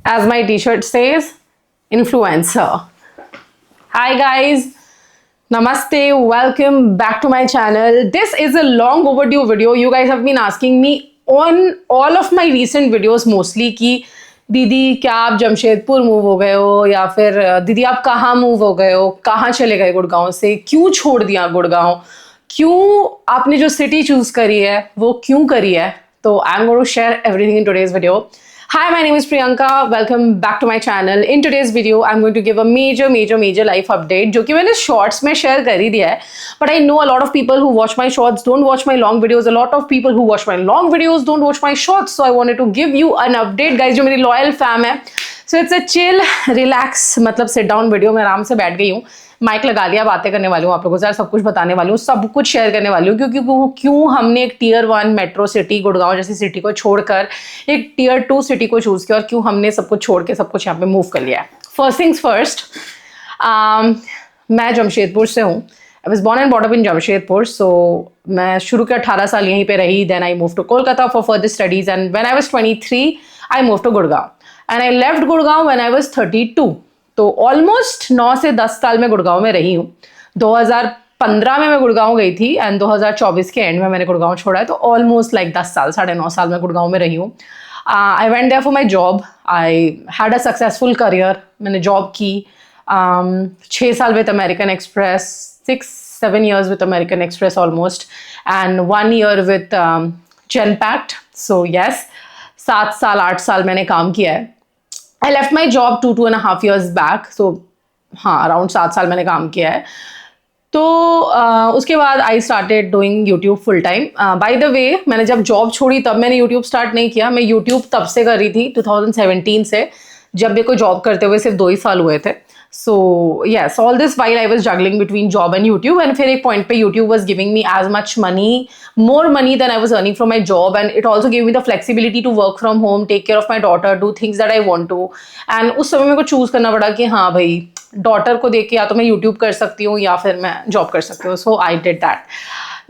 as my t-shirt says, influencer. Hi guys, namaste, welcome back to my channel. This is a long overdue video. You guys have been asking me on all of my recent videos mostly कि दीदी क्या आप Jamshedpur move हो गए हो, या फिर दीदी आप कहाँ मूव हो गए हो, कहाँ चले गए गुड़गांव से, क्यों छोड़ दिया गुड़गांव, क्यों आपने जो सिटी चूज करी है वो क्यों करी है. तो I am going to share everything in today's video. Hi, my name is Priyanka. Welcome back to my channel. In today's video, I'm going to give a major life update जो कि मैंने shorts में share कर ही दिया है. But I know a lot of people who watch my shorts don't watch my long videos. A lot of people who watch my long videos don't watch my shorts. So I wanted to give you an update, guys. जो मेरी loyal fam है. So it's a chill, relax, मतलब sit down video. मैं आराम से बैठ गई हूँ. माइक लगा लिया, बातें करने वाली हूँ आप लोगों से, सब कुछ बताने वाली हूँ, सब कुछ शेयर करने वाली हूँ. क्योंकि क्यों हमने एक टियर 1 मेट्रो सिटी गुड़गांव जैसी सिटी को छोड़कर एक टियर 2 सिटी को चूज किया और क्यों हमने सब कुछ छोड़ के सब कुछ यहाँ पे मूव कर लिया है. फर्स्ट थिंग्स फर्स्ट, मैं जमशेदपुर से हूँ. I was born and born up in Jamshedpur. So मैं शुरू के 18 साल यहीं पे रही. Then I move to Kolkata for further studies and when I was 23 I move to Gurgaon and I left Gurgaon when I was 32. तो ऑलमोस्ट 9 से 10 साल में गुड़गांव में रही हूँ. 2015 में मैं गुड़गांव गई थी एंड 2024 के एंड में मैंने गुड़गांव छोड़ा है. तो ऑलमोस्ट लाइक 10 साल, 9.5 साल में गुड़गांव में रही हूँ. I went there for my job. I had a successful career. मैंने जॉब की 6 साल with American Express, 6-7 years with American Express almost, and 1 year with Genpact. So yes, 7 साल 8 साल मैंने काम किया है. I left my job 2.5 years back. So हाँ, अराउंड 7 साल मैंने काम किया है. तो उसके बाद I started doing YouTube full time. Bye the वे, मैंने जब जॉब छोड़ी तब मैंने यूट्यूब स्टार्ट नहीं किया. मैं यूट्यूब तब से कर रही थी 2017 से, जब मेरे को जॉब करते हुए सिर्फ 2 ही साल हुए थे. So yes, all this while I was juggling between job and YouTube. And फिर एक पॉइंट पे YouTube was giving me as much money, more money than I was earning from my job, and it also gave me the flexibility to work from home, take care of my daughter, do things that I want to. And उस समय मेरे को choose करना पड़ा कि हाँ भाई, daughter को देख के या तो मैं यूट्यूब कर सकती हूँ या फिर मैं जॉब कर सकती हूँ. So I did that.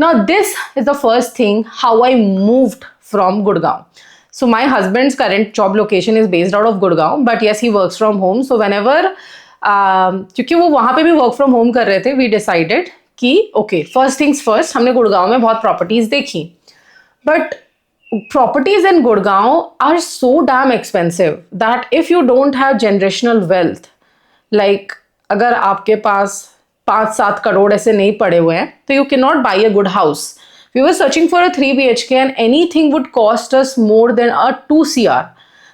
Now this is the first thing how I moved from Gurgaon. So my husband's current job location is based out of Gurgaon, but yes, he works from home. So whenever क्योंकि वो वहाँ पे भी work from home कर रहे थे, we decided कि okay, first things first, हमने गुड़गांव में बहुत प्रॉपर्टीज देखी. But properties in Gurgaon are so damn expensive that if you don't have generational wealth, like अगर आपके पास 5-7 करोड़ ऐसे नहीं पड़े हुए हैं तो you can not buy a good house. We were searching for a 3 BHK and anything would cost us more than a 2 CR.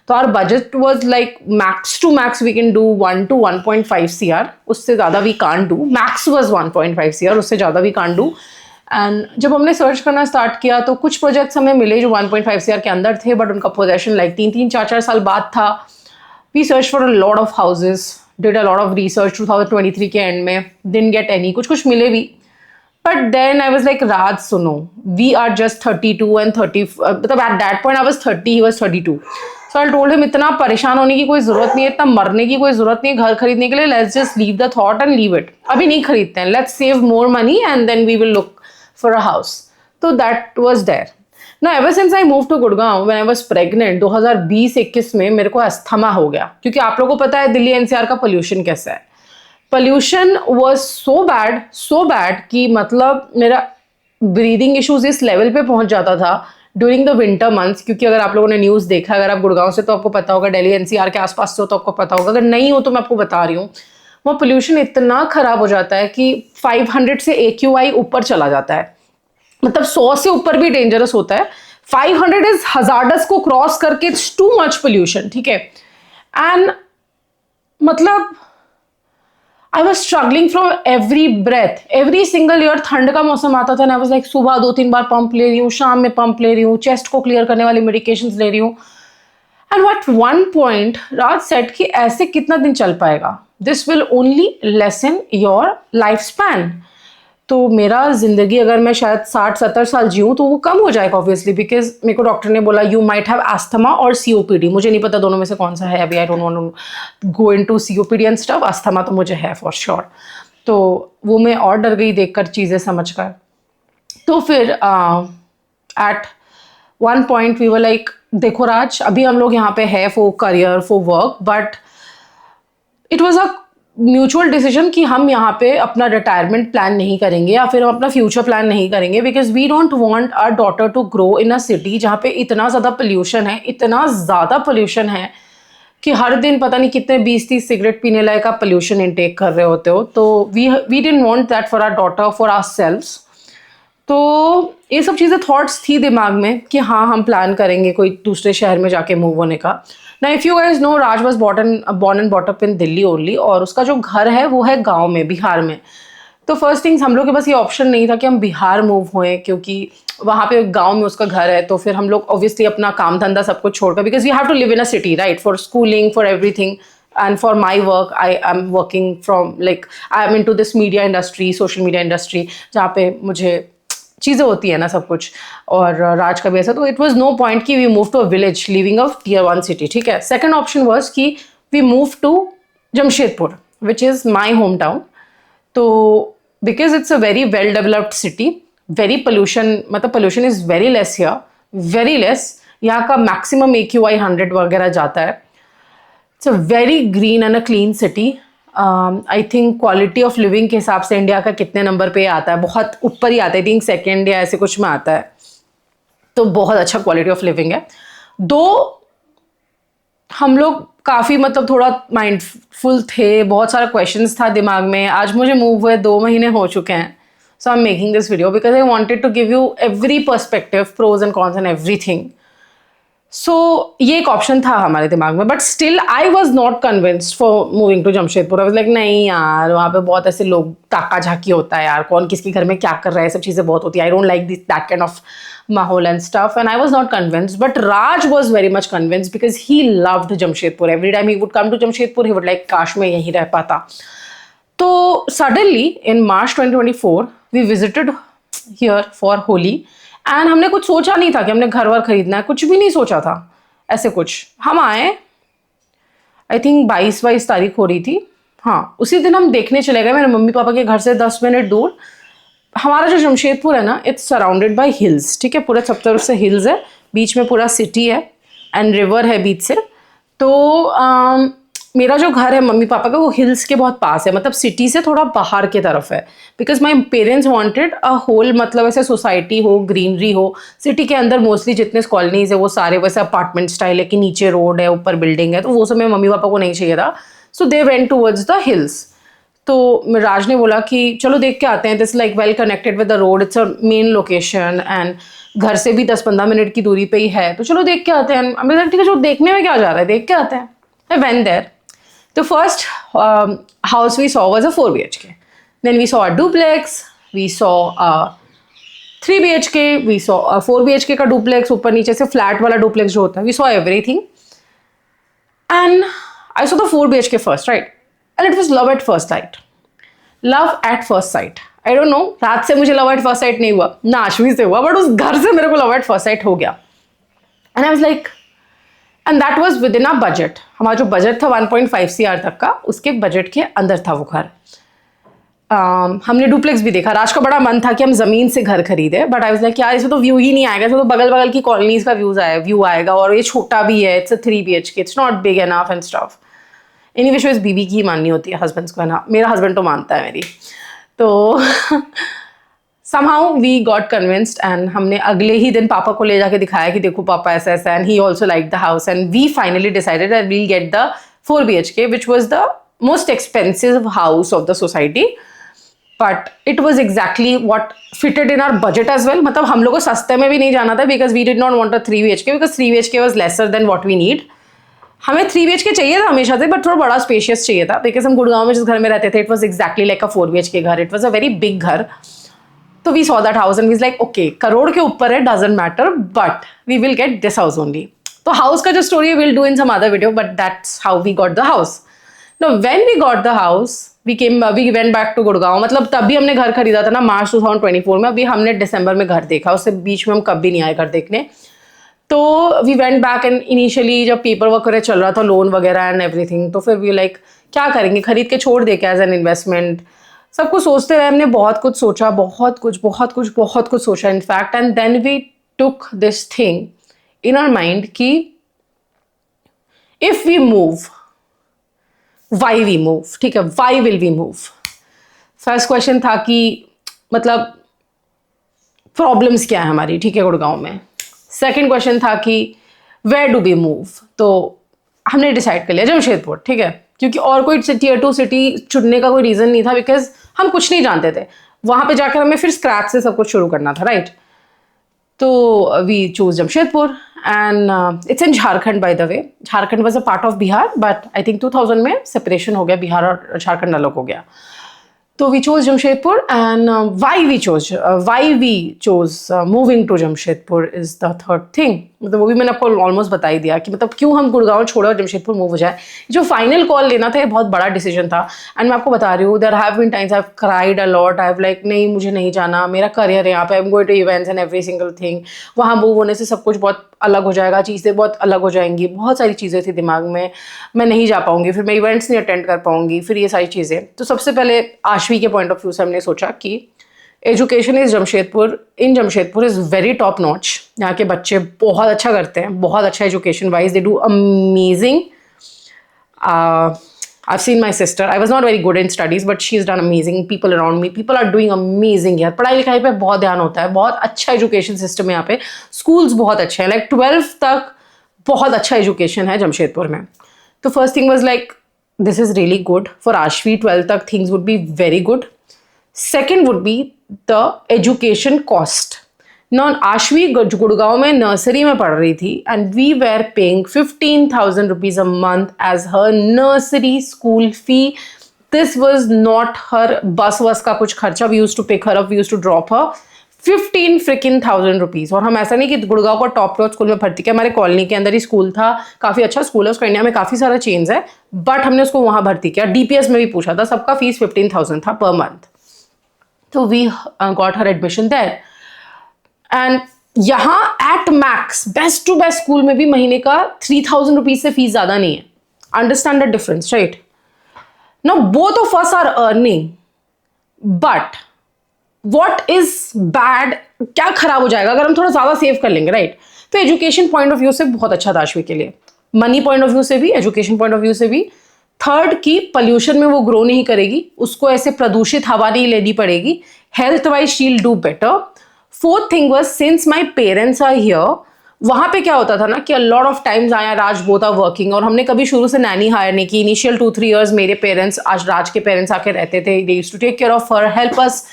तो our budget was like max to max we can do 1 to 1.5 CR. उससे ज़्यादा we can't do. Max was 1.5 CR, उससे ज़्यादा we can't do. And जब हमने search करना start किया तो कुछ प्रोजेक्ट्स हमें मिले जो 1.5 CR के अंदर थे, बट उनका पोजेशन लाइक 3-4 साल बाद था. We search for a lot of houses, did a lot of research 2023 के एंड में, डिडंट गेट एनी. कुछ मिले भी. But then I was like, Raj, suno, we are just 32 and 30. मतलब at that point I was 30, he was 32. So I told him, इतना परेशान होने की कोई ज़रूरत नहीं है, इतना मरने की कोई ज़रूरत नहीं है घर खरीदने के लिए. Let's just leave the thought and leave it. अभी नहीं खरीदते हैं. Let's save more money and then we will look for a house. So that was there. Now ever since I moved to Gurgaon when I was pregnant, 2020-21 में मेरे को asthma हो गया. क्योंकि आप लोगों को पता है दिल्ली NCR का पोल्यूशन कैसा है. पोल्यूशन वॉज सो बैड कि मतलब मेरा ब्रीदिंग इश्यूज इस लेवल पे पहुंच जाता था ड्यूरिंग द विंटर मंथ्स. क्योंकि अगर आप लोगों ने न्यूज़ देखा, अगर आप गुड़गांव से तो आपको पता होगा, दिल्ली NCR के आसपास से तो आपको पता होगा, अगर नहीं हो तो मैं आपको बता रही हूँ, वो पोल्यूशन इतना खराब हो जाता है कि 500 से AQI ऊपर चला जाता है. मतलब 100 से ऊपर भी डेंजरस होता है. 500 इज हजार्डस को क्रॉस करके इट्स टू मच पोल्यूशन. ठीक है. एंड मतलब I was struggling from every breath. Every single year ठंड का मौसम आता था ना, I was like सुबह 2-3 बार पंप ले रही हूँ, शाम में पंप ले रही हूँ, चेस्ट को क्लियर करने वाली मेडिकेशंस ले रही हूँ. And at one point Raj set कि ऐसे कितना दिन चल पाएगा. This will only lessen your lifespan. तो मेरा ज़िंदगी अगर मैं शायद 60-70 साल जीऊँ तो वो कम हो जाएगा ऑब्वियसली. बिकॉज मेरे को डॉक्टर ने बोला यू माइट हैव एस्थमा और COPD. मुझे नहीं पता दोनों में से कौन सा है अभी. I don't want to go into COPD and stuff. Asthma तो मुझे है फॉर श्योर. तो वो मैं और डर गई देखकर, चीज़ें समझ कर. तो फिर at one point we were like देखो राज, अभी हम लोग यहाँ पे है for career, for work, but it was a mutual decision कि हम यहाँ पे अपना रिटायरमेंट प्लान नहीं करेंगे या फिर हम अपना फ्यूचर प्लान नहीं करेंगे, because we don't want our daughter to grow in a city जहाँ पे इतना ज़्यादा पोल्यूशन है, इतना ज़्यादा पोल्यूशन है कि हर दिन पता नहीं कितने 20-30 सिगरेट पीने लायक आप पोल्यूशन इनटेक कर रहे होते हो। तो we didn't want that for our daughter, for ourselves. तो ये सब चीज़ें थॉट्स थी दिमाग में कि हाँ हम प्लान करेंगे कोई दूसरे शहर में जाके मूव होने का। ना if you guys know, Raj was born and brought up in Delhi only, और उसका जो घर है वो है गांव में, बिहार में। तो फर्स्ट थिंग्स हम लोग के पास ये ऑप्शन नहीं था कि हम बिहार मूव होएं, क्योंकि वहाँ पे गांव में उसका घर है। तो फिर हम लोग ऑब्वियसली अपना काम धंधा सब कुछ छोड़कर, because we have to live in a city right, for schooling, for everything, and for my work I am working from, like I am into this media industry, social media industry, जहाँ पे मुझे चीज़ें होती है ना सब कुछ। और राज का भी ऐसा, तो इट वॉज नो पॉइंट कि we move to a village living a tier 1 सिटी, ठीक है। सेकेंड ऑप्शन वॉज कि we move to Jamshedpur, which is my hometown. तो because it's a very well developed city, very pollution, मतलब pollution is very less here, very less. यहाँ का maximum AQI 100 वगैरह जाता है। It's a very green and a clean city. I think quality of living के हिसाब से India का कितने नंबर पे आता है, बहुत ऊपर ही आता है, आई थिंक सेकेंड या ऐसे कुछ में आता है। तो बहुत अच्छा क्वालिटी ऑफ लिविंग है। दो हम लोग काफ़ी मतलब थोड़ा माइंडफुल थे, बहुत सारा क्वेश्चंस था दिमाग में। आज मुझे मूव हुए 2 महीने हो चुके हैं। So I am making this video because I wanted to give you every perspective, pros and cons and everything. So ये एक ऑप्शन था हमारे दिमाग में, but still I was not convinced for moving to Jamshedpur. I was like नहीं यार, वहाँ पे बहुत ऐसे लोग, ताका झाकी होता है यार, कौन किसके घर में क्या कर रहा है, सब चीज़ें बहुत होती है। I don't like this that kind of माहौल and stuff, and I was not convinced. But Raj was very much convinced because he loved Jamshedpur. Every time he would come to Jamshedpur, he would like काश में यहीं रह पाता। तो suddenly in March 2024 we visited here for Holi, and हमने कुछ सोचा नहीं था कि हमने घर वर खरीदना है, कुछ भी नहीं सोचा था ऐसे कुछ। हम आए, आई थिंक 22 तारीख हो रही थी, हाँ उसी दिन हम देखने चले गए मेरे मम्मी पापा के घर से 10 मिनट दूर। हमारा जो जमशेदपुर है ना, इट्स सराउंडेड बाय हिल्स, ठीक है, पूरे सब तरफ से हिल्स है, बीच में पूरा सिटी है एंड रिवर है बीच से। तो मेरा जो घर है मम्मी पापा का, वो हिल्स के बहुत पास है, मतलब सिटी से थोड़ा बाहर की तरफ है। Because my parents wanted a whole, मतलब ऐसे सोसाइटी हो, ग्रीनरी हो। सिटी के अंदर मोस्टली जितने कॉलोनीज है वो सारे वैसे अपार्टमेंट स्टाइल है कि नीचे रोड है, ऊपर बिल्डिंग है, तो वो सब मेरे मम्मी पापा को नहीं चाहिए था। So they went towards the hills. तो राज ने बोला कि चलो देख के आते हैं, this like well connected with the road, it's a main location and घर से भी 10-15 मिनट की दूरी पे ही है, तो चलो देख के आते हैं। मैं ठीक है, जो देखने में क्या जा रहा है, देख के आते हैं। I went there. The first house we saw was a 4 BHK. Then we saw a duplex, we saw a 3 BHK, we saw a 4 BHK का duplex, ऊपर नीचे से flat वाला duplex जो होता है, we saw everything. And I saw the 4 BHK first, right? And it was love at first sight. Love at first sight. I don't know, रात से मुझे love at first sight नहीं हुआ, ना आशवी से हुआ, but उस घर से मेरे को love at first sight हो गया. And I was like, and that was within a budget. हमारा जो बजट था 1.5 CR तक का, उसके बजट के अंदर था वो घर। हमने डुप्लेक्स भी देखा। राज का बड़ा मन था कि हम ज़मीन से घर खरीदे, बट आई वाज लाइक यार इसमें तो व्यू ही नहीं आएगा, इसमें तो बगल बगल की कॉलोनीज का व्यू आएगा, और ये छोटा भी है, it's a 3 BHK, it's not big enough and stuff. Any which बीबी की ही माननी होती है, हस्बैंड्स को है ना, मेरा हस्बैंड तो मानता है मेरी। तो somehow we got convinced, and हमने अगले ही दिन पापा को ले जाके दिखाया कि देखो पापा ऐसा ऐसा, and he also liked the house, and we finally decided that we'll get the 4 BHK, which was the most expensive house of the society, but it was exactly what fitted in our budget as well. मतलब हम लोग को सस्ते में भी नहीं जाना था, because we did not want a 3 BHK, because 3 BHK was lesser than what we need. हमें 3 BHK चाहिए था हमेशा से, बट थोड़ा बड़ा स्पेशियस चाहिए था, बिकॉज हम गुड़गांव में जिस घर में रहते थे, it was exactly like a 4 BHK घर, it was a very big घर। तो we saw that house and we was like okay, crore के ऊपर है, doesn't matter, but we will get this house only. तो हाउस का जो story will do in some other video, but that's how we got the house. No when we got the house, we went back to Gurgaon. मतलब तभी हमने घर खरीदा था ना, March 2024 में। अभी हमने दिसंबर में घर देखा, उससे बीच में हम कभी नहीं आए घर देखने। तो we went back, and initially जब पेपर वर्क वगैरह चल रहा था, लोन वगैरह एंड एवरीथिंग, तो फिर वी लाइक क्या करेंगे, खरीद के छोड़ दे क्या एज एन इन्वेस्टमेंट। सब कुछ सोचते रहे, हमने बहुत कुछ सोचा, बहुत कुछ सोचा in fact, and then we took this thing in our mind कि if we move, why we move, ठीक है, why will we move. First question था कि मतलब प्रॉब्लम्स क्या है हमारी, ठीक है, गुड़गांव में। सेकंड क्वेश्चन था कि वेयर डू वी मूव, तो हमने डिसाइड कर लिया जमशेदपुर, ठीक है, क्योंकि और कोई टियर 2 सिटी चुनने का कोई रीज़न नहीं था, बिकॉज हम कुछ नहीं जानते थे। वहाँ पे जाकर हमें फिर स्क्रैच से सब कुछ शुरू करना था, राइट। तो we choose Jamshedpur and it's in Jharkhand, by the way. Jharkhand was a part of Bihar, but I think 2000 में सेपरेशन हो गया, बिहार और झारखंड अलग हो गया। तो we chose Jamshedpur, and why we chose moving to Jamshedpur is the third thing. मतलब वो भी मैंने आपको ऑलमोस्ट बता ही दिया कि मतलब क्यों हम गुड़गांव छोड़े और जमशेदपुर मूव हो जाए। जो फाइनल कॉल लेना था ये बहुत बड़ा डिसीजन था, एंड मैं आपको बता रही हूँ there have been times I have cried a lot, I have like नहीं मुझे नहीं जाना, मेरा करियर है यहाँ पे, I am going to events and every single thing. वहाँ मूव होने से सब कुछ बहुत अलग हो जाएगा, चीज़ें बहुत अलग हो जाएंगी, बहुत सारी चीज़ें थी दिमाग में, मैं नहीं जा पाऊंगी, फिर मैं इवेंट्स नहीं अटेंड कर पाऊंगी, फिर ये सारी चीज़ें। तो सबसे पहले आशवी के पॉइंट ऑफ व्यू से हमने सोचा कि education is Jamshedpur, in Jamshedpur is very top notch. यहाँ के बच्चे बहुत अच्छा करते हैं, बहुत अच्छा education wise, they do amazing. I've seen my sister. I was not very good in studies, but she's done amazing. People around me, people are doing amazing यार। पढ़ाई लिखाई पे बहुत ध्यान होता है, बहुत अच्छा एजुकेशन सिस्टम है यहाँ पे, स्कूल्स बहुत अच्छे हैं, लाइक 12th तक बहुत अच्छा एजुकेशन है जमशेदपुर में। तो first thing was like this is really good for Aashvi, 12th तक things would be very good. Second would be the education cost. Now Aashvi Gurgaon में नर्सरी में पढ़ रही थी, and we were paying 15,000 rupees a month as her nursery school fee. This was not her bus वस का कुछ खर्चा, we use to pick her up, we use to drop her. 15,000 rupees. और हम ऐसा नहीं कि गुड़गांव को टॉप क्लास स्कूल में भर्ती किया, हमारे कॉलोनी के अंदर ही स्कूल था, काफी अच्छा स्कूल है उसका, इंडिया में काफी सारा चेंज है, बट हमने उसको वहां भर्ती किया। डीपीएस में भी पूछा था, सबका फीस 15,000 था पर मंथ। तो we got her admission there, and यहाँ at max best to best school में भी महीने का 3,000 रुपीज से फीस ज्यादा नहीं है। Understand the difference, right? Now both of us are earning, but what is bad, क्या खराब हो जाएगा अगर हम थोड़ा ज्यादा सेव कर लेंगे, राइट? तो एजुकेशन पॉइंट ऑफ व्यू से बहुत अच्छा था आशवी के लिए, मनी पॉइंट ऑफ व्यू से भी, एजुकेशन पॉइंट ऑफ व्यू से भी। थर्ड की पॉल्यूशन में वो ग्रो नहीं करेगी, उसको ऐसे प्रदूषित हवा नहीं लेनी पड़ेगी, health wise she will do better. Fourth thing was since my parents are here, वहां पे क्या होता था ना कि अ लॉट ऑफ टाइम्स आया राज बोथ आर वर्किंग, और हमने कभी शुरू से नैनी हायर नहीं की। इनिशियल 2-3 इयर्स मेरे पेरेंट्स, आज राज के पेरेंट्स आके रहते थे, they used to take care of her, help us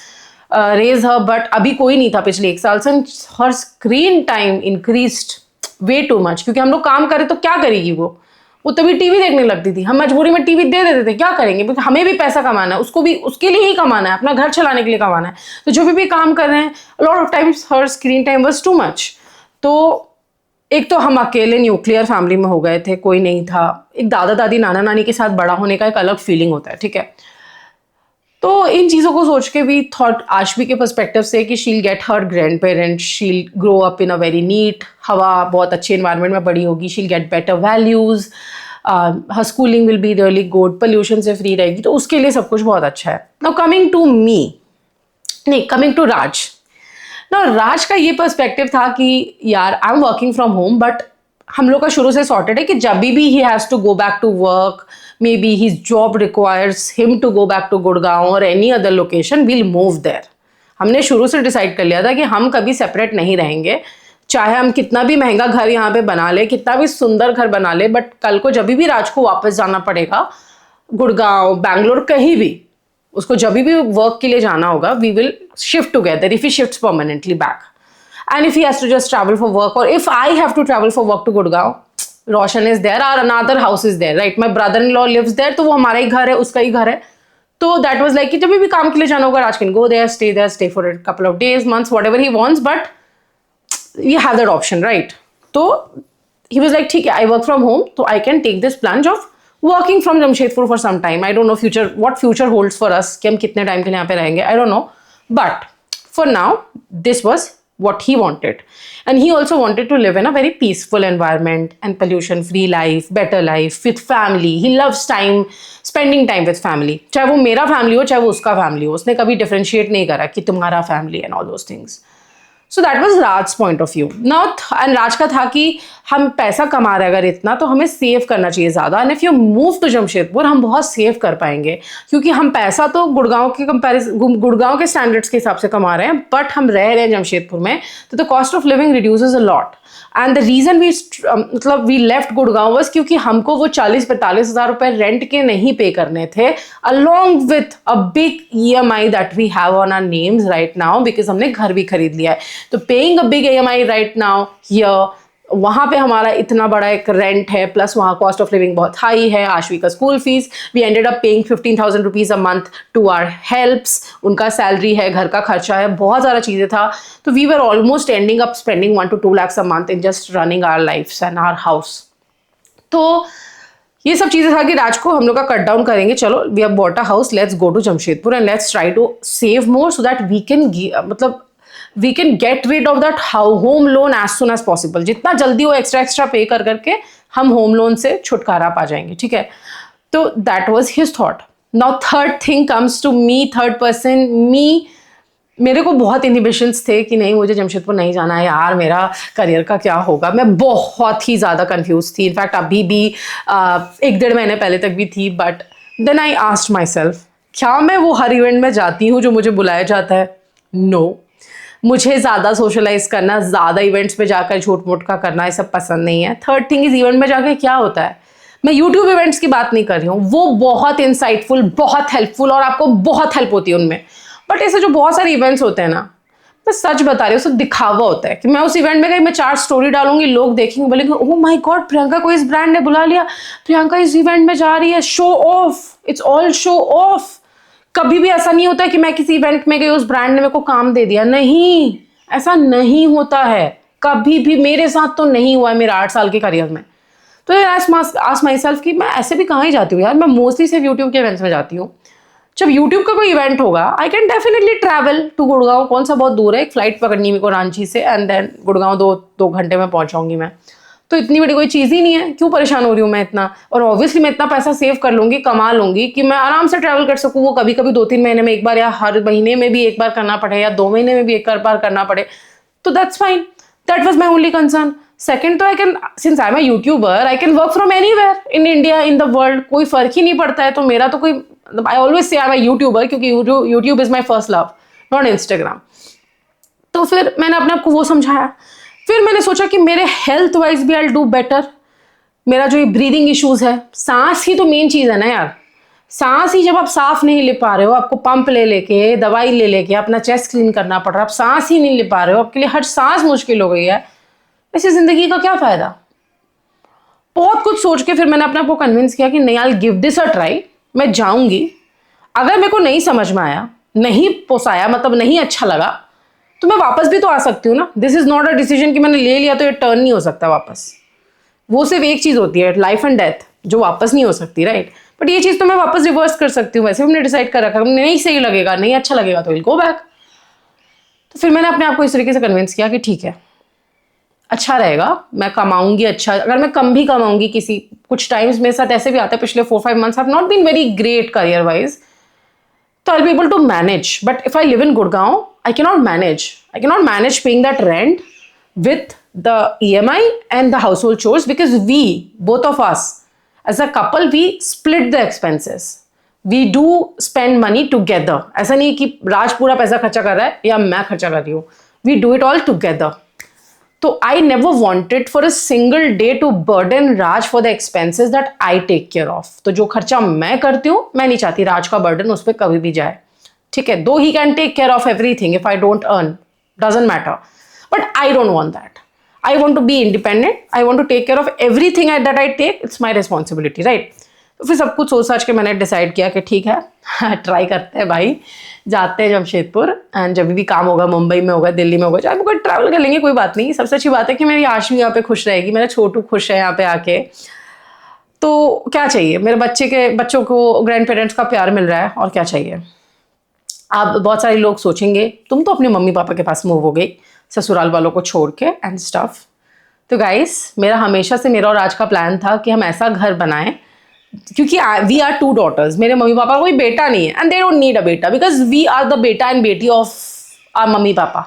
raise her, but अभी कोई नहीं था पिछले 1 साल से। Her screen time increased way too much, क्योंकि हम लोग काम करें तो क्या करेगी वो तभी टीवी देखने लगती थी, हम मजबूरी में टीवी दे देते थे, क्या करेंगे, क्योंकि हमें भी पैसा कमाना है, उसको भी उसके लिए ही कमाना है, अपना घर चलाने के लिए कमाना है। तो जो भी काम कर रहे हैं, lot of times her screen time was too much. तो एक तो हम अकेले न्यूक्लियर फैमिली में हो गए थे, कोई नहीं था। एक दादा दादी नाना नानी के साथ बड़ा होने का एक अलग फीलिंग होता है, ठीक है। तो इन चीज़ों को सोच के भी थॉट आशवी के पर्सपेक्टिव से कि she'll get her grandparents, she'll grow up in a very neat हवा, बहुत अच्छे इन्वायरमेंट में बड़ी होगी, she'll get better values, her schooling will be really good, pollution से फ्री रहेगी, तो उसके लिए सब कुछ बहुत अच्छा है। नाउ कमिंग टू मी, नहीं कमिंग टू राज। नाउ राज का ये पर्सपेक्टिव था कि यार I am working from home, but हम लोग का शुरू से सॉर्टेड है कि जब भी he has to go back to work, maybe his job requires him to go back to Gurgaon और any other location, will move there. हमने शुरू से डिसाइड कर लिया था कि हम कभी सेपरेट नहीं रहेंगे, चाहे हम कितना भी महंगा घर यहाँ पे बना ले, कितना भी सुंदर घर बना ले, बट कल को जब भी राज को वापस जाना पड़ेगा, गुड़गांव बैंगलोर कहीं भी, उसको जब भी वर्क के लिए जाना होगा, we will shift together if he shifts permanently back. And if he has to just travel for work, or if I have to travel for work to Gurgaon, Roshan is there, or another house is there, right? My brother-in-law lives there, तो वो हमारा ही घर है, उसका ही घर है। तो that was like कि जब भी काम के लिए जाना होगा, Raj can go there, stay for a couple of days, months, whatever he wants, but you have that option, right? तो he was like, ठीक है, I work from home, तो I can take this plunge of working from Jamshedpur for some time. I don't know what future holds for us, कि हम कितने time के लिए यहाँ पे रहेंगे, I don't know, but for now, this was what he wanted. And he also wanted to live in a very peaceful environment and pollution free life, better life with family. He loves spending time with family. चाहे वो मेरा family हो, चाहे वो उसका family हो, उसने कभी differentiate नहीं करा कि तुम्हारा family and all those things. So that was Raj point of view not, and Raj का था कि हम पैसा कमा रहे अगर इतना तो हमें सेव करना चाहिए ज़्यादा, and if you move to Jamshedpur हम बहुत सेव कर पाएंगे, क्योंकि हम पैसा तो गुड़गांव के गुड़गांव के स्टैंडर्ड्स के हिसाब से कमा रहे हैं, बट हम रह रहे हैं जमशेदपुर में, तो the cost of living reduces a lot. And the reason we left Gurgaon was क्योंकि हमको वो 40-45 हज़ार रुपए रेंट के नहीं पे करने थे, along with a big EMI that we have on our names right now, because हमने घर भी खरीद लिया है। तो paying a big EMI right now here, वहाँ पे हमारा इतना बड़ा एक रेंट है, प्लस वहाँ कॉस्ट ऑफ लिविंग बहुत हाई है, आशवी का school fees, we ended up paying 15,000 rupees a month to our helps, उनका सैलरी है, घर का खर्चा है, बहुत सारा चीज़ें था। तो we were almost ending up spending 1 to 2 lakhs a month in just running our lifes and our house. तो ये सब चीज़ें था कि राज को हम लोग का कट डाउन करेंगे, चलो we have bought a house, let's go to Jamshedpur and let's try to save more so that we can मतलब we can get rid of that home loan as soon as possible. जितना जल्दी वो extra पे कर करके हम home loan से छुटकारा पा जाएंगे, ठीक है। तो that was his thought. Now third thing comes to me, third person me. मेरे को बहुत इनहिबिशंस थे कि नहीं मुझे जमशेदपुर नहीं जाना है यार, मेरा करियर का क्या होगा। मैं बहुत ही ज़्यादा कंफ्यूज थी, इनफैक्ट अभी भी 1-1.5 महीने पहले तक भी थी। But then I asked myself, क्या मैं वो हर इवेंट में जाती हूँ जो मुझे बुलाया जाता है? नो। मुझे ज़्यादा सोशलाइज करना, ज़्यादा इवेंट्स पे जाकर झूठ मूठ का करना, ये सब पसंद नहीं है। थर्ड थिंग इज इवेंट में जाकर क्या होता है, मैं यूट्यूब इवेंट्स की बात नहीं कर रही हूँ, वो बहुत इंसाइटफुल, बहुत हेल्पफुल और आपको बहुत हेल्प होती है उनमें। बट ऐसे जो बहुत सारे इवेंट्स होते हैं ना, मैं सच बता रही हूँ, उसको दिखावा होता है कि मैं उस इवेंट में गई, मैं 4 स्टोरी डालूंगी, लोग देखेंगे, बोलेंगे ओह माय गॉड प्रियंका को इस ब्रांड ने बुला लिया, प्रियंका इस इवेंट में जा रही है, show off, it's all show off. कभी भी ऐसा नहीं होता है कि मैं किसी इवेंट में गई उस ब्रांड ने मेरे को काम दे दिया, नहीं, ऐसा नहीं होता है, कभी भी मेरे साथ तो नहीं हुआ है मेरे 8 साल के करियर में। तो आस्क माई सेल्फ कि मैं ऐसे भी कहाँ ही जाती हूँ यार, मैं मोस्टली सिर्फ यूट्यूब के इवेंट्स में जाती हूँ। जब यूट्यूब का कोई इवेंट होगा I can definitely travel to Gurgaon, कौन सा बहुत दूर है, एक फ्लाइट पकड़नी मेरे को रांची से, एंड देन गुड़गांव 2 घंटे में पहुंचाऊंगी मैं। तो इतनी बड़ी कोई चीज़ ही नहीं है, क्यों परेशान हो रही हूँ मैं इतना। और ऑब्वियसली मैं इतना पैसा सेव कर लूँगी, कमा लूँगी कि मैं आराम से ट्रैवल कर सकूँ। वो कभी कभी 2-3 महीने में एक बार, या हर महीने में भी एक बार करना पड़े, या 2 महीने में भी एक बार करना पड़े, तो that's fine. That was my only concern. Second, तो I can, since I am a YouTuber, I can work from anywhere in India, in the world, कोई फर्क ही नहीं पड़ता है। तो मेरा तो कोई, I always say I am a YouTuber, क्योंकि YouTube is my first love, not Instagram. तो फिर मैंने अपने आप को वो समझाया। फिर मैंने सोचा कि मेरे हेल्थ वाइज भी आई डू बेटर। मेरा जो ये ब्रीदिंग इश्यूज है, सांस ही तो मेन चीज़ है ना यार। सांस ही जब आप साफ नहीं ले पा रहे हो, आपको पंप ले लेके, दवाई ले लेके अपना चेस्ट क्लीन करना पड़ रहा है, आप सांस ही नहीं ले पा रहे हो, आपके लिए हर सांस मुश्किल हो गई है, ऐसी जिंदगी का क्या फायदा। बहुत कुछ सोच के फिर मैंने अपने आप को कन्विंस किया कि नहीं, I give this a try, मैं जाऊंगी। अगर मेरे को नहीं समझ में आया, नहीं पोसाया, मतलब नहीं अच्छा लगा, तो मैं वापस भी तो आ सकती हूँ ना। This is not a decision कि मैंने ले लिया तो ये टर्न नहीं हो सकता वापस। वो सिर्फ एक चीज़ होती है, लाइफ एंड डेथ, जो वापस नहीं हो सकती, राइट। बट ये चीज़ तो मैं वापस रिवर्स कर सकती हूँ। वैसे हमने डिसाइड कर रखा, नहीं सही लगेगा, नहीं अच्छा लगेगा, तो विल गो बैक। तो फिर मैंने अपने आप को इस तरीके से कन्विंस किया कि ठीक है, अच्छा रहेगा, मैं कमाऊंगी अच्छा। अगर मैं कम भी कमाऊंगी, किसी कुछ टाइम्स मेरे साथ ऐसे भी आता है, पिछले 4-5 months have not been very great career wise, तो I will be able to manage. But if I live in Gurgaon, I cannot manage paying that rent with the EMI and the household chores, because we, both of us, as a couple, we split the expenses. We do spend money together. ऐसा नहीं कि राज पूरा पैसा खर्चा कर रहा है या मैं खर्चा कर रही हूँ. We do it all together. तो I never wanted for a single day to burden Raj for the expenses that I take care of. तो जो खर्चा मैं करती हूँ, मैं नहीं चाहती राज का बर्डन उस पर कभी भी जाए. ठीक है, though he can take care of everything if I don't earn, doesn't matter, but I don't want that. I want to be independent. I want to take care of everything that I take. It's my responsibility, right? तो फिर सब कुछ सोच के मैंने decide किया कि ठीक है, ट्राई करते हैं भाई, जाते हैं जमशेदपुर, एंड जब भी काम होगा, मुंबई में होगा, दिल्ली में होगा, चाहे कोई ट्रैवल कर लेंगे, कोई बात नहीं. सबसे अच्छी बात है कि मेरी आशवी यहाँ पे खुश रहेगी, मेरा छोटू खुश है यहाँ पे आके. तो क्या चाहिए, मेरे बच्चों को ग्रैंड पेरेंट्स का प्यार मिल रहा है, और क्या चाहिए. आप बहुत सारे लोग सोचेंगे तुम तो अपने मम्मी पापा के पास मूव हो गई ससुराल वालों को छोड़ के एंड स्टफ. तो गाइस, मेरा और राज का प्लान था कि हम ऐसा घर बनाएं, क्योंकि वी आर 2 daughters. मेरे मम्मी पापा कोई बेटा नहीं है, and they don't need a बेटा, बिकॉज वी आर द बेटा एंड बेटी ऑफ आवर मम्मी पापा.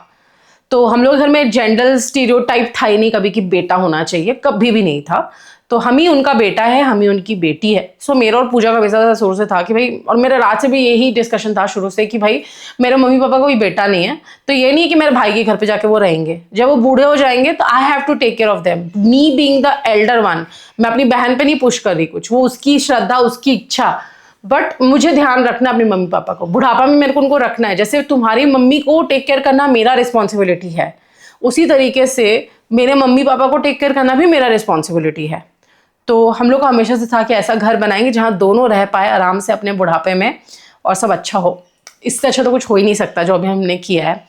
तो हम लोग घर में जेंडर स्टीरियोटाइप था ही नहीं कभी कि बेटा होना चाहिए, कभी भी नहीं था। तो हम ही उनका बेटा है, हम ही उनकी बेटी है। सो मेरा और पूजा का वैसा शुरू से था कि भाई, और मेरे रात से भी यही डिस्कशन था शुरू से कि भाई मेरे मम्मी पापा कोई बेटा नहीं है, तो ये नहीं है कि मेरे भाई के घर पे जाके वो रहेंगे। जब वो बूढ़े हो जाएंगे तो I have to take care of them, me being the elder one. मैं अपनी बहन पे नहीं पुश कर रही कुछ, वो उसकी श्रद्धा, उसकी इच्छा, बट मुझे ध्यान रखना अपने मम्मी पापा को, बुढ़ापा में मेरे को उनको रखना है। जैसे तुम्हारी मम्मी को टेक केयर करना मेरा रिस्पॉन्सिबिलिटी है, उसी तरीके से मेरे मम्मी पापा को टेक केयर करना भी मेरा रिस्पॉन्सिबिलिटी है। तो हम लोग का हमेशा से था कि ऐसा घर बनाएंगे जहाँ दोनों रह पाए आराम से अपने बुढ़ापे में और सब अच्छा हो। इससे अच्छा तो कुछ हो ही नहीं सकता जो अभी हमने किया है,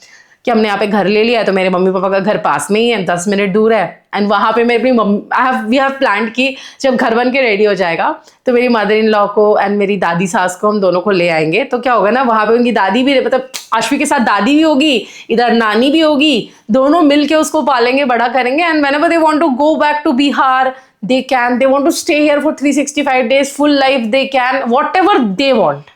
कि हमने यहाँ पे घर ले लिया है। तो मेरे मम्मी पापा का घर पास में ही है, 10 मिनट दूर है। एंड वहाँ पे मेरी वी हैव प्लान कि जब घर बन के रेडी हो जाएगा तो मेरी मदर इन लॉ को एंड मेरी दादी सास को हम दोनों को ले आएंगे। तो क्या होगा ना, वहाँ पे उनकी दादी भी, मतलब आश्वी के साथ दादी भी होगी, इधर नानी भी होगी, दोनों मिल के उसको पालेंगे, बड़ा करेंगे। And whenever they want to go back to Bihar, they can. They want to stay here for 365 days, full life they can, whatever they want.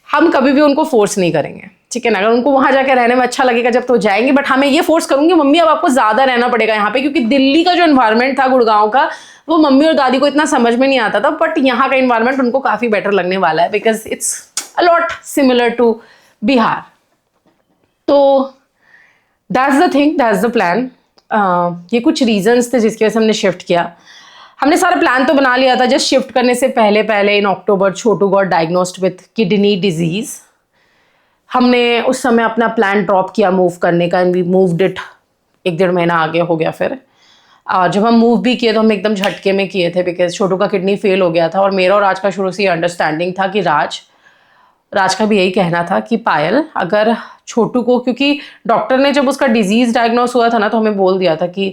हम कभी भी उनको फोर्स नहीं करेंगे, ठीक है ना। अगर उनको वहां जाके रहने में अच्छा लगेगा जब तो जाएंगे, बट हमें ये फोर्स करूंगी मम्मी अब आपको ज्यादा रहना पड़ेगा यहाँ पे, क्योंकि दिल्ली का जो एनवायरनमेंट था, गुड़गांव का, वो मम्मी और दादी को इतना समझ में नहीं आता था। बट यहाँ का एनवायरनमेंट उनको काफी बेटर लगने वाला है, because it's a lot similar to Bihar. तो that's the thing, that's the plan. ये कुछ रीजंस थे जिसकी वजह से हमने शिफ्ट किया। हमने सारा प्लान तो बना लिया था। जस्ट शिफ्ट करने से पहले पहले in October Chhotu got diagnosed with kidney disease. हमने उस समय अपना प्लान ड्रॉप किया मूव करने का, एंड वी मूव्ड इट 1-1.5 महीना आगे हो गया फिर। और जब हम मूव भी किए तो हम एकदम झटके में किए थे, बिकॉज छोटू का किडनी फेल हो गया था। और मेरा और राज का शुरू से ये अंडरस्टैंडिंग था कि राज का भी यही कहना था कि पायल, अगर छोटू को, क्योंकि डॉक्टर ने जब उसका डिजीज डायग्नोस हुआ था ना, तो हमें बोल दिया था कि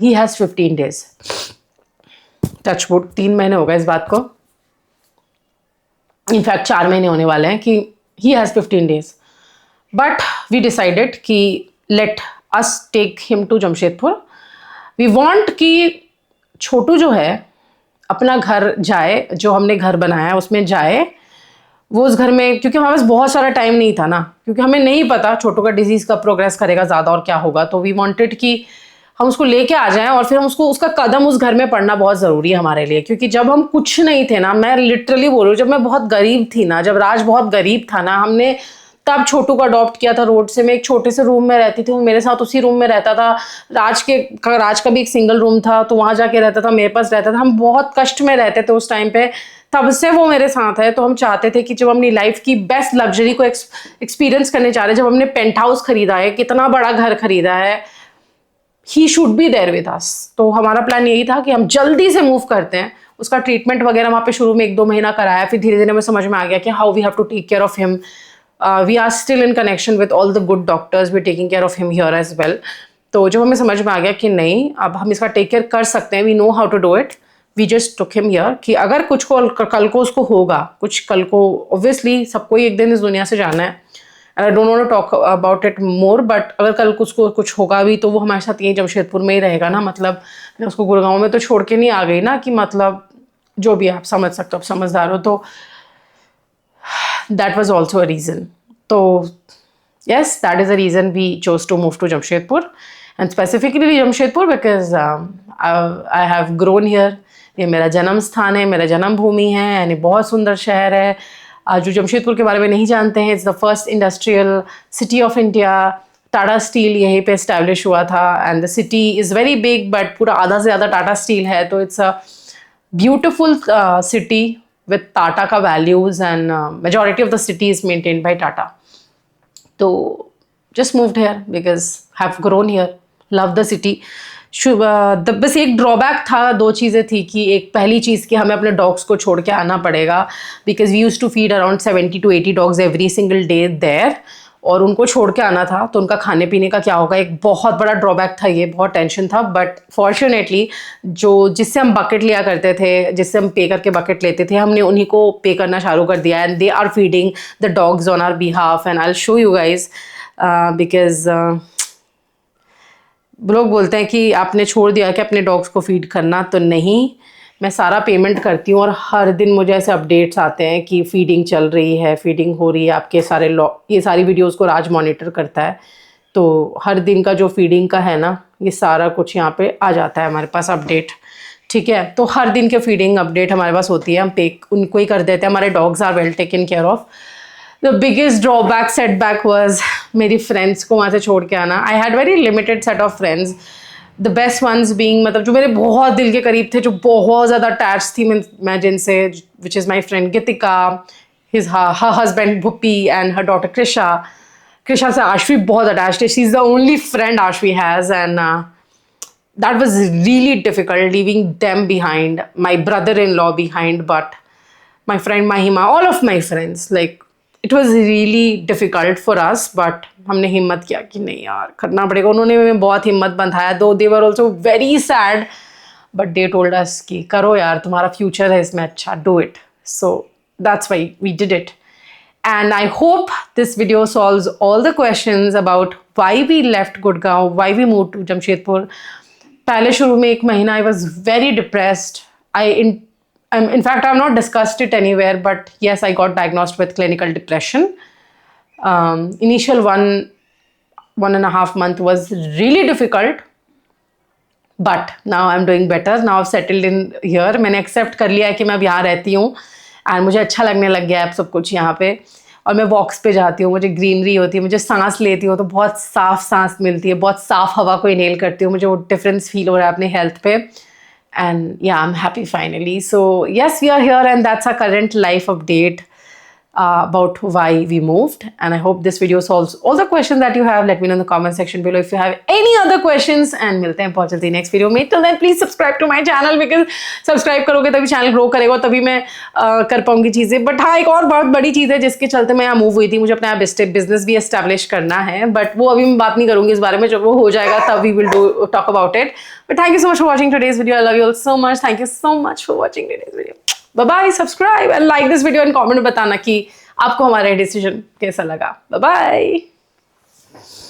ही हैज़ 15 डेज। टचवुड 3 महीने हो गए इस बात को, इनफैक्ट 4 महीने होने वाले हैं कि he has 15 days. But we decided कि let us take him to Jamshedpur. We want कि छोटू जो है अपना घर जाए, जो हमने घर बनाया है उसमें जाए, वो उस घर में, क्योंकि हमारे पास बहुत सारा टाइम नहीं था ना, क्योंकि हमें नहीं पता छोटू का डिजीज़ कब प्रोग्रेस करेगा ज़्यादा और क्या होगा। तो वी वांटेड कि हम उसको लेके आ जाएं और फिर हम उसको, उसका कदम उस घर में पड़ना बहुत ज़रूरी है हमारे लिए। क्योंकि जब हम कुछ नहीं थे ना, मैं लिटरली बोल रही हूँ, जब मैं बहुत गरीब थी ना, जब राज बहुत गरीब था ना, हमने तब छोटू को अडॉप्ट किया था रोड से। मैं एक छोटे से रूम में रहती थी, वो मेरे साथ उसी रूम में रहता था। राज का भी एक सिंगल रूम था, तो वहाँ जाके रहता था, मेरे पास रहता था। हम बहुत कष्ट में रहते थे उस टाइम पे, तब से वो मेरे साथ है। तो हम चाहते थे कि जब अपनी लाइफ की बेस्ट लग्जरी को एक्सपीरियंस करने चाह रहे, जब हमने पेंट हाउस खरीदा है, कितना बड़ा घर खरीदा है, he should be there with us. तो हमारा प्लान यही था कि हम जल्दी से मूव करते हैं। उसका ट्रीटमेंट वगैरह वहाँ पे शुरू में 1-2 महीना कराया, फिर धीरे धीरे हमें समझ में आ गया कि how we have to take care of him. We are still in connection with all the good doctors, we taking care of him here as well. तो जब हमें समझ में आ गया कि नहीं, अब हम इसका टेक केयर कर सकते हैं, we know how to do it, we just took him here. कि अगर कुछ को कल को उसको होगा कुछ, कल को ऑब्वियसली सबको ही एक दिन इस दुनिया से जाना है, I don't want to talk about it more, but अगर कल उसको कुछ होगा भी तो वो हमारे साथ यहीं जमशेदपुर में ही रहेगा ना। मतलब मैं उसको गुड़गांव में तो छोड़ के नहीं आ गई ना, कि मतलब जो भी आप समझ सकते हो, आप समझदार हो। तो that was also a reason. तो yes, that is the reason we chose to move to Jamshedpur, and specifically Jamshedpur because I have grown here. ये मेरा जन्म स्थान है, मेरा जन्म भूमि है, यानी बहुत सुंदर शहर है। जो जमशेदपुर के बारे में नहीं जानते हैं, it's the first industrial city of India. Tata Steel यहीं पे इस्टेब्लिश हुआ था, and the city is very big, but पूरा आधा से ज़्यादा टाटा स्टील है। तो it's a beautiful city with Tata का values, and majority of the city is maintained by Tata. तो just moved here because have grown here, love the city. बस एक ड्रॉबैक था, 2 चीज़ें थी कि एक पहली चीज़ कि हमें अपने डॉग्स को छोड़ के आना पड़ेगा, because we used to feed around 70 to 80 dogs every single day there, और उनको छोड़ के आना था। तो उनका खाने पीने का क्या होगा, एक बहुत बड़ा ड्रॉबैक था, ये बहुत टेंशन था। बट फॉर्चुनेटली जिससे हम बकेट लिया करते थे, जिससे हम पे करके बकेट लेते थे, हमने उन्हीं को पे करना चालू कर दिया, and they are feeding the dogs on our behalf, and I will show you guys. Because लोग बोलते हैं कि आपने छोड़ दिया कि अपने डॉग्स को फीड करना, तो नहीं, मैं सारा पेमेंट करती हूँ और हर दिन मुझे ऐसे अपडेट्स आते हैं कि फीडिंग चल रही है, फीडिंग हो रही है, आपके सारे ये सारी वीडियोस को राज मॉनिटर करता है। तो तो हर दिन का जो फीडिंग का है ना, ये सारा कुछ यहाँ पे आ जाता है हमारे पास अपडेट, ठीक है। तो हर दिन के फीडिंग अपडेट हमारे पास होती है, हम पे उनको ही कर देते हैं। हमारे dogs are well taken care of. The biggest drawback setback was मेरी फ्रेंड्स को वहाँ से छोड़ के आना। I had very limited set of friends, the best ones being, मतलब जो मेरे बहुत दिल के करीब थे, जो बहुत ज़्यादा अटैच थी मैं जिनसे, विच is my friend Geetika, her husband Bhuppi and her daughter Krisha. Krisha से Ashvi बहुत attached है. She's the only friend Ashvi has, and that was really difficult leaving them behind, my brother-in-law behind, but my friend Mahima, all of my friends, like it was really difficult for us, but हमने हिम्मत किया कि नहीं यार करना पड़ेगा. उन्होंने हमें बहुत हिम्मत बंधाया, though they were also very sad, but they told us कि करो यार, तुम्हारा future है इसमें अच्छा, do it. So that's why we did it. And I hope this video solves all the questions about why we left Gurgaon, why we moved to Jamshedpur. पहले शुरू में एक महीना I was very depressed. In fact, I've not discussed it anywhere, but yes, I got diagnosed with clinical depression. Initial one and a half month was really difficult, but now I'm doing better. Now I've settled in here. मैंने accept कर लिया है कि मैं अब यहाँ रहती हूँ, and मुझे अच्छा लगने लग गया है सब कुछ यहाँ पे. और मैं वॉक्स पे जाती हूँ, मुझे ग्रीनरी होती है, मुझे सांस लेती हूँ तो बहुत साफ सांस मिलती है, बहुत साफ हवा को इनहेल करती हूँ, मुझे वो डिफरेंस फील हो रहा है अपने हेल्थ पे. And yeah, I'm happy finally. So yes, we are here, and that's our current life update about why we moved. And I hope this video solves all the questions that you have. Let me know in the comment section below if you have any other questions. And मिलते हैं बहुत जल्दी next video में. Till then, please subscribe to my channel, because subscribe करोगे तभी channel grow करेगा, तभी मैं कर पाऊंगी चीज़ें. But हाँ, एक और बहुत बड़ी चीज़ है जिसके चलते मैं यहाँ move हुई थी. मुझे अपना business भी establish करना है, but वो अभी मैं बात नहीं करूँगी इस बारे में. जब वो हो जाएगा तब we will talk about it. But thank you so much for watching today's video. I love you all so much. Thank you so much for watching today's video. Bye bye. Subscribe and like this video and comment में बताना कि आपको हमारा decision कैसा लगा. Bye bye.